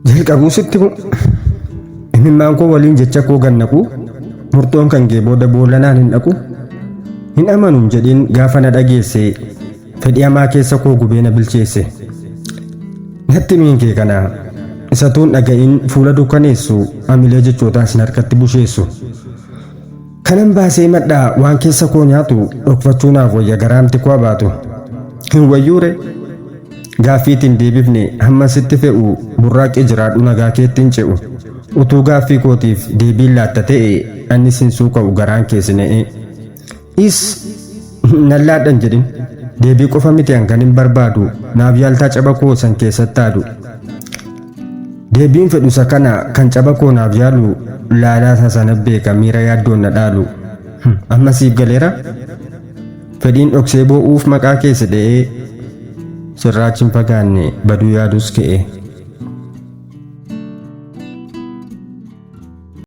jalqabuu sitti imimmaan koo waliin jecha koo gannaqu murtoon kan kee booda boolanaan hin dhaqu hin amanuun jedhiin gaafa na dhageesse fedhii hamaa keessa koo gubee na bilcheesse natti miin kee kana isa tuun dhaga'iin fuula dukkaneessu amilee jechootaas hin harkatti busheessu kanan baasee madhaa waan keessa koo nyaatu dhokfachuu naaf wayya garaamti koo baatu hin wayyuure gaaffiitiin deebifne hamma sitti fe'u burraaqee jiraadhu nagaa keettiin ce'u utuu gaaffii kootiif deebiin laatta ta'e annis hin suuqa'u garaan keessinee is nallaadhan jedhin deebii qofa miti hankan hin barbaadu naaf yaaltaa caba koo san keessatti aadu deebiin fedhusa kana kan caba koo naaf yaalu laalaa sana beeka miira yaaddoon na dhaalu amma siif galeera fedhiin dhoksee boo'uuf maqaa keessa dha'ee sirraachi hin fagaanne baduu yaadus ka'e.